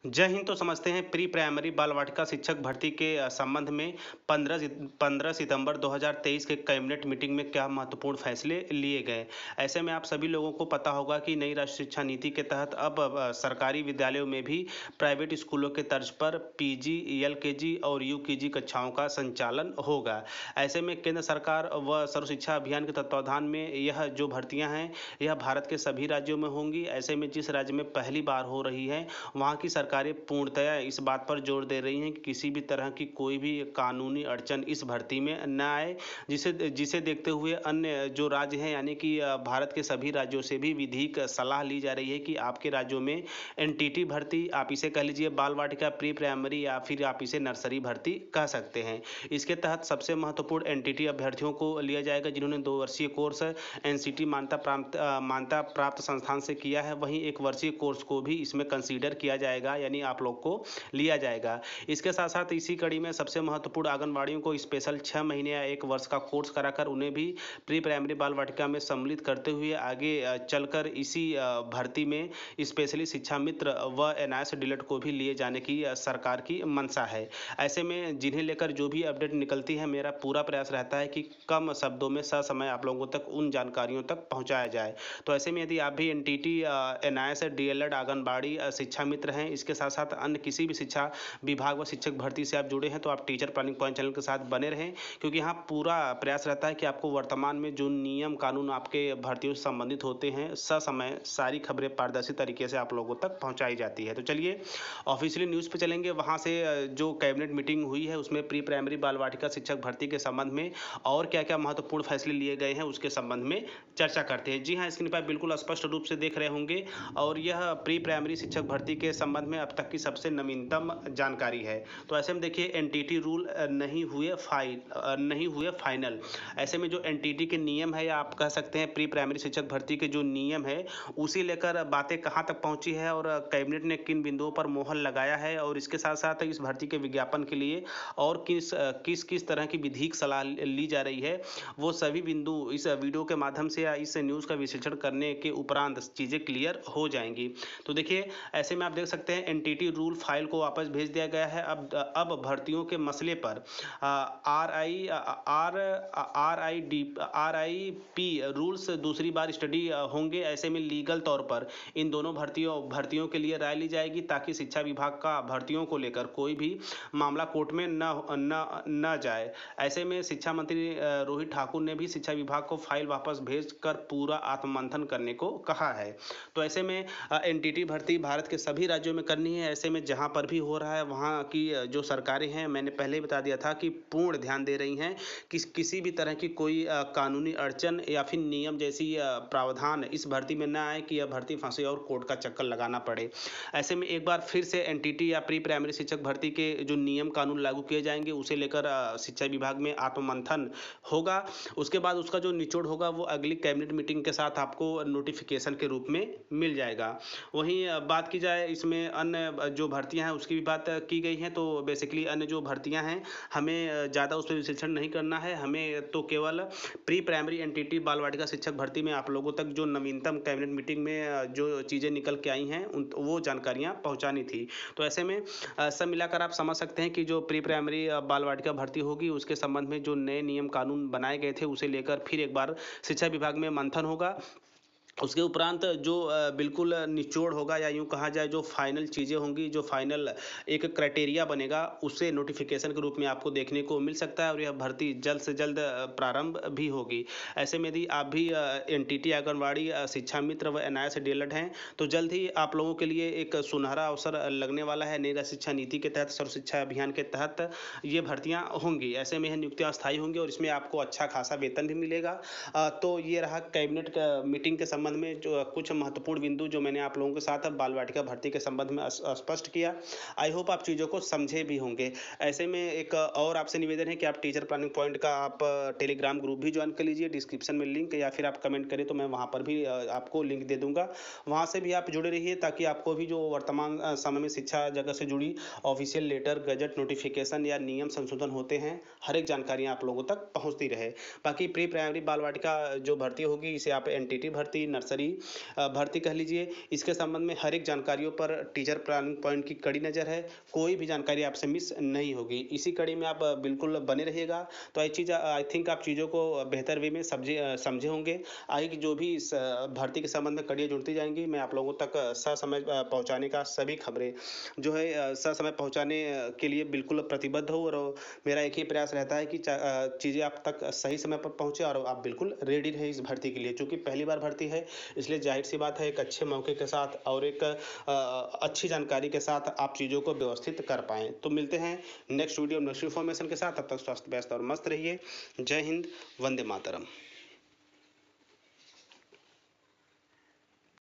जय हिंद। तो समझते हैं प्री प्राइमरी बाल वाटिका शिक्षक भर्ती के संबंध में 15 सितंबर 2023 के कैबिनेट मीटिंग में क्या महत्वपूर्ण फैसले लिए गए। ऐसे में आप सभी लोगों को पता होगा कि नई राष्ट्रीय शिक्षा नीति के तहत अब सरकारी विद्यालयों में भी प्राइवेट स्कूलों के तर्ज पर पीजी, एलकेजी और यूकेजी कक्षाओं का संचालन होगा। ऐसे में केंद्र सरकार व सर्व शिक्षा अभियान के तत्वावधान में यह जो भर्तियां हैं यह भारत के सभी राज्यों में होंगी। ऐसे में जिस राज्य में पहली बार हो रही है वहाँ की सरकारें पूर्णतया इस बात पर जोर दे रही हैं कि किसी भी तरह की कोई भी कानूनी अड़चन इस भर्ती में न आए, जिसे जिसे देखते हुए अन्य जो राज्य हैं यानी कि भारत के सभी राज्यों से भी विधिक सलाह ली जा रही है कि आपके राज्यों में एनटीटी भर्ती, आप इसे कह लीजिए बाल वाटिका प्री प्राइमरी या फिर आप इसे नर्सरी भर्ती कह सकते हैं। इसके तहत सबसे महत्वपूर्ण एनटीटी अभ्यर्थियों को लिया जाएगा जिन्होंने 2 वर्षीय कोर्स एनसीटी मान्यता प्राप्त संस्थान से किया है। वहीं 1 वर्षीय कोर्स को भी इसमें कंसीडर किया जाएगा यानी आप लोग को लिया जाएगा। इसके साथ साथ इसी कड़ी में सबसे महत्वपूर्ण आंगनबाड़ियों को स्पेशल 6 महीने या 1 वर्ष का कोर्स कराकर उन्हें भी प्री प्राइमरी बाल वाटिका में सम्मिलित करते हुए आगे चलकर इसी भर्ती में स्पेशली शिक्षा मित्र व एनआईएस डीएलएड को भी लिए जाने की सरकार की मंशा है। ऐसे में जिन्हें लेकर जो भी अपडेट निकलती है मेरा पूरा प्रयास रहता है कि कम शब्दों में ससमय आप लोगों तक उन जानकारियों तक पहुंचाया जाए। तो ऐसे में यदि आप भी एनटीटी, एनआईएस डीएलएड, आंगनबाड़ी शिक्षा मित्र हैं, इसके साथ साथ अन्य किसी भी शिक्षा विभाग व शिक्षक भर्ती से आप जुड़े हैं तो आप टीचर प्लानिंग पॉइंट चैनल के साथ बने रहें, क्योंकि यहाँ पूरा प्रयास रहता है कि आपको वर्तमान में जो नियम कानून आपके भर्तियों से संबंधित होते हैं ससमय सारी खबरें पारदर्शी तरीके से आप लोगों तक पहुंचाई जाती है। तो चलिए ऑफिशियली न्यूज़ पे चलेंगे। वहाँ से जो कैबिनेट मीटिंग हुई है उसमें प्री प्राइमरी बाल वाटिका शिक्षक भर्ती के संबंध में और क्या क्या महत्वपूर्ण फैसले लिए गए हैं उसके संबंध में चर्चा करते हैं। जी हाँ, स्क्रीन पर बिल्कुल स्पष्ट रूप से देख रहे होंगे और यह प्री प्राइमरी शिक्षक भर्ती के संबंध में अब तक की सबसे नवीनतम जानकारी है। तो ऐसे में देखिए एनटीटी रूल नहीं हुए फाइनल। ऐसे में जो एनटीटी के नियम है या आप कह सकते हैं प्री प्राइमरी शिक्षक भर्ती के जो नियम है उसी लेकर बातें कहाँ तक पहुंची है और कैबिनेट ने किन बिंदुओं पर मोहर लगाया है और इसके साथ साथ इस भर्ती के विज्ञापन के लिए और किस किस तरह की विधिक सलाह ली जा रही है, वो सभी बिंदु इस वीडियो के माध्यम से या इस न्यूज़ का विश्लेषण करने के उपरांत चीज़ें क्लियर हो जाएंगी। तो देखिए ऐसे में आप देख सकते हैं एनटीटी रूल फाइल को वापस भेज दिया गया है। अब भर्तियों के मसले पर आरआईपी रूल्स दूसरी बार स्टडी होंगे। ऐसे में लीगल तौर पर इन दोनों भर्तियों के लिए राय ली जाएगी ताकि शिक्षा विभाग का भर्तियों को लेकर कोई भी मामला कोर्ट में न जाए। ऐसे में शिक्षा मंत्री रोहित ठाकुर ने भी शिक्षा विभाग को फाइल वापस भेजकर पूरा आत्ममंथन करने को कहा है। तो ऐसे में एनटीटी भर्ती भारत के सभी राज्यों में करनी है। ऐसे में जहां पर भी हो रहा है वहां की जो सरकारें हैं, मैंने पहले ही बता दिया था कि पूर्ण ध्यान दे रही हैं कि किसी भी तरह की कोई कानूनी अड़चन या फिर नियम जैसी प्रावधान इस भर्ती में न आए कि यह भर्ती फंसे और कोर्ट का चक्कर लगाना पड़े। ऐसे में एक बार फिर से एनटीटी या प्री प्राइमरी शिक्षक भर्ती के जो नियम कानून लागू किए जाएंगे उसे लेकर शिक्षा विभाग में आत्ममंथन होगा। उसके बाद उसका जो निचोड़ होगा वो अगली कैबिनेट मीटिंग के साथ आपको नोटिफिकेशन के रूप में मिल जाएगा। वहीं बात की जाए इसमें अन्य जो भर्तियां हैं उसकी भी बात की गई है। तो बेसिकली अन्य जो भर्तियां हैं हमें ज़्यादा उस पर विश्लेषण नहीं करना है, हमें तो केवल प्री प्राइमरी एनटीटी बाल वाटिका शिक्षक भर्ती में आप लोगों तक जो नवीनतम कैबिनेट मीटिंग में जो चीज़ें निकल के आई हैं वो जानकारियाँ पहुँचानी थी। तो ऐसे में सब मिलाकर आप समझ सकते हैं कि जो प्री प्राइमरी बाल वाटिका भर्ती होगी उसके संबंध में जो नए नियम कानून बनाए गए थे उसे लेकर फिर एक बार शिक्षा विभाग में मंथन होगा। उसके उपरांत जो बिल्कुल निचोड़ होगा या यूँ कहा जाए जो फाइनल चीज़ें होंगी, जो फाइनल एक क्राइटेरिया बनेगा उसे नोटिफिकेशन के रूप में आपको देखने को मिल सकता है और यह भर्ती जल्द से जल्द प्रारंभ भी होगी। ऐसे में यदि आप भी एनटीटी, आंगनवाड़ी शिक्षा मित्र व एनआईएस डीएलएड हैं तो जल्द ही आप लोगों के लिए एक सुनहरा अवसर लगने वाला है। नई शिक्षा नीति के तहत, सर्व शिक्षा अभियान के तहत ये भर्तियाँ होंगी। ऐसे में यह नियुक्तियाँ अस्थायी होंगी और इसमें आपको अच्छा खासा वेतन भी मिलेगा। तो ये रहा कैबिनेट मीटिंग के संबंध में जो कुछ महत्वपूर्ण बिंदु जो मैंने आप लोगों के साथ बाल वाटिका भर्ती के संबंध में स्पष्ट किया। आई होप आप चीज़ों को समझे भी होंगे। ऐसे में एक और आपसे निवेदन है कि आप टीचर प्लानिंग पॉइंट का आप टेलीग्राम ग्रुप भी ज्वाइन कर लीजिए। डिस्क्रिप्शन में लिंक या फिर आप कमेंट करें तो मैं वहाँ पर भी आपको लिंक दे दूंगा। वहाँ से भी आप जुड़े रहिए ताकि आपको भी जो वर्तमान समय में शिक्षा जगत से जुड़ी ऑफिशियल लेटर, गजट, नोटिफिकेशन या नियम संशोधन होते हैं, हर एक जानकारियाँ आप लोगों तक पहुँचती रहे। बाकी प्री प्राइमरी बाल वाटिका जो भर्ती होगी इसे आप एनटीटी भर्ती, नर्सरी भर्ती कह लीजिए, इसके संबंध में हर एक जानकारियों पर टीचर प्लानिंग पॉइंट की कड़ी नज़र है। कोई भी जानकारी आपसे मिस नहीं होगी। इसी कड़ी में आप बिल्कुल बने रहिएगा। तो ये चीज़ आई थिंक आप चीज़ों को बेहतर वे में समझे होंगे। आगे की जो भी इस भर्ती के संबंध में कड़ियाँ जुड़ती जाएँगी, मैं आप लोगों तक ससमय पहुँचाने का सभी खबरें जो है ससमय पहुँचाने के लिए बिल्कुल प्रतिबद्ध हूँ। और मेरा एक ही प्रयास रहता है कि चीज़ें आप तक सही समय पर पहुँचे और आप बिल्कुल रेडी रहें इस भर्ती के लिए। चूँकि पहली बार भर्ती है, इसलिए ज़ाहिर-सी बात है एक अच्छे मौके के साथ और एक अच्छी जानकारी के साथ आप चीज़ों को व्यवस्थित कर पाएँ। तो मिलते हैं नेक्स्ट वीडियो नेक्स्ट इन्फॉर्मेशन के साथ। तब तक स्वस्थ, व्यस्त और मस्त रहिए। जय हिंद, वंदे मातरम।